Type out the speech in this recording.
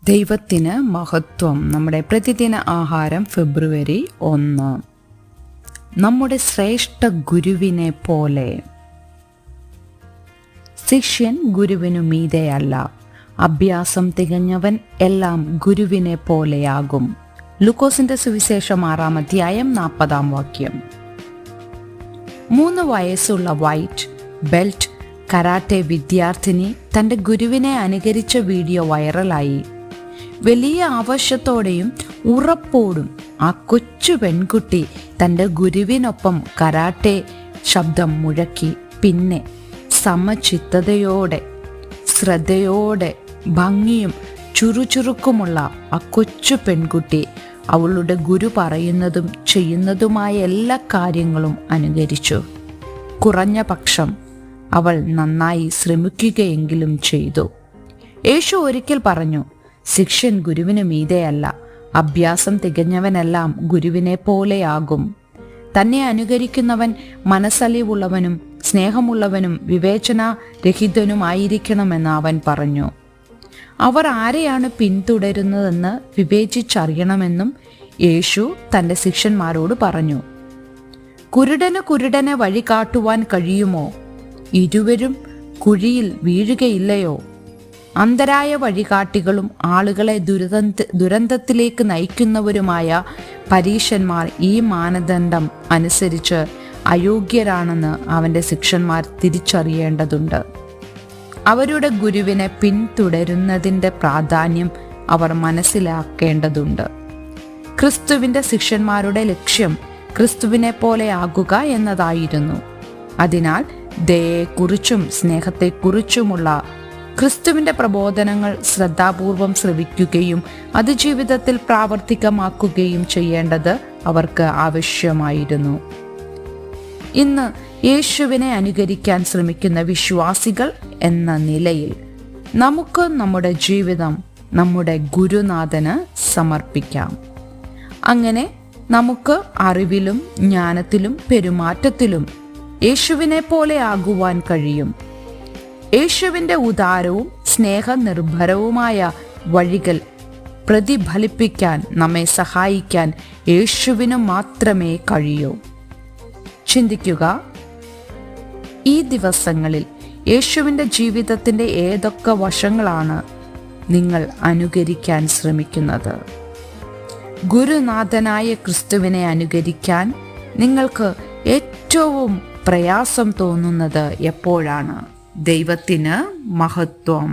ദൈവത്തിന് മഹത്വം. നമ്മുടെ പ്രതിദിന ആഹാരം ഫെബ്രുവരി 1. നമ്മുടെ ശ്രേഷ്ഠ ഗുരുവിനെ പോലെ. ശിഷ്യൻ ഗുരുവിനു മീതെയല്ല, അഭ്യാസം തികഞ്ഞവൻ എല്ലാം ഗുരുവിനെ പോലെയാകും. ലൂക്കോസിന്റെ സുവിശേഷം 6-ാം അധ്യായം 40-ാം വാക്യം. 3 വയസ്സുള്ള വൈറ്റ് ബെൽറ്റ് കരാട്ടെ വിദ്യാർത്ഥിനി തൻ്റെ ഗുരുവിനെ അനുകരിച്ച വീഡിയോ വൈറലായി. വലിയ ആവശ്യത്തോടെയും ഉറപ്പോടും ആ കൊച്ചു പെൺകുട്ടി തൻ്റെ ഗുരുവിനൊപ്പം കരാട്ടെ ശബ്ദം മുഴക്കി. പിന്നെ സമചിത്തതയോടെ, ശ്രദ്ധയോടെ, ഭംഗിയും ചുറുചുറുക്കുമുള്ള ആ കൊച്ചു പെൺകുട്ടി അവളുടെ ഗുരു പറയുന്നതും ചെയ്യുന്നതുമായ എല്ലാ കാര്യങ്ങളും അനുകരിച്ചു. കുറഞ്ഞ പക്ഷം അവൾ നന്നായി ശ്രമിക്കുകയെങ്കിലും ചെയ്തു. യേശു ഒരിക്കൽ പറഞ്ഞു, ശിഷ്യൻ ഗുരുവിന് മീതെയല്ല, അഭ്യാസം തികഞ്ഞവനെല്ലാം ഗുരുവിനെ പോലെയാകും. തന്നെ അനുകരിക്കുന്നവൻ മനസ്സലിവുള്ളവനും സ്നേഹമുള്ളവനും വിവേചനരഹിതനുമായിരിക്കണമെന്ന് അവൻ പറഞ്ഞു. അവർ ആരെയാണ് പിന്തുടരുന്നതെന്ന് വിവേചിച്ചറിയണമെന്നും യേശു തൻ്റെ ശിഷ്യന്മാരോട് പറഞ്ഞു. കുരുടന് കുരുടനെ വഴി കാട്ടുവാൻ കഴിയുമോ? ഇരുവരും കുഴിയിൽ വീഴുകയില്ലയോ? അന്ധരായ വഴികാട്ടികളും ആളുകളെ ദുരന്തത്തിലേക്ക് നയിക്കുന്നവരുമായ പരീശന്മാർ ഈ മാനദണ്ഡം അനുസരിച്ച് അയോഗ്യരാണെന്ന് അവൻ്റെ ശിഷ്യന്മാർ തിരിച്ചറിയേണ്ടതുണ്ട്. അവരുടെ ഗുരുവിനെ പിന്തുടരുന്നതിൻ്റെ പ്രാധാന്യം അവർ മനസ്സിലാക്കേണ്ടതുണ്ട്. ക്രിസ്തുവിൻ്റെ ശിഷ്യന്മാരുടെ ലക്ഷ്യം ക്രിസ്തുവിനെ പോലെ ആകുക എന്നതായിരുന്നു. അതിനാൽ ദയയെക്കുറിച്ചും സ്നേഹത്തെക്കുറിച്ചുമുള്ള ക്രിസ്തുവിൻ്റെ പ്രബോധനങ്ങൾ ശ്രദ്ധാപൂർവം ശ്രവിക്കുകയും അത് ജീവിതത്തിൽ പ്രാവർത്തികമാക്കുകയും ചെയ്യേണ്ടത് അവർക്ക് ആവശ്യമായിരുന്നു. ഇന്ന് യേശുവിനെ അനുകരിക്കാൻ ശ്രമിക്കുന്ന വിശ്വാസികൾ എന്ന നിലയിൽ നമുക്ക് നമ്മുടെ ജീവിതം നമ്മുടെ ഗുരുനാഥന് സമർപ്പിക്കാം. അങ്ങനെ നമുക്ക് അറിവിലും ജ്ഞാനത്തിലും പെരുമാറ്റത്തിലും യേശുവിനെ പോലെ ആകുവാൻ കഴിയും. യേശുവിൻ്റെ ഉദാരവും സ്നേഹനിർഭരവുമായ വഴികൾ പ്രതിഫലിപ്പിക്കാൻ നമ്മെ സഹായിക്കാൻ യേശുവിന് മാത്രമേ കഴിയൂ. ചിന്തിക്കുക, ഈ ദിവസങ്ങളിൽ യേശുവിൻ്റെ ജീവിതത്തിൻ്റെ ഏതൊക്കെ വശങ്ങളാണ് നിങ്ങൾ അനുകരിക്കാൻ ശ്രമിക്കുന്നത്? ഗുരുനാഥനായ ക്രിസ്തുവിനെ അനുകരിക്കാൻ നിങ്ങൾക്ക് ഏറ്റവും പ്രയാസം തോന്നുന്നത് എപ്പോഴാണ്? ദൈവത്തിന് മഹത്വം.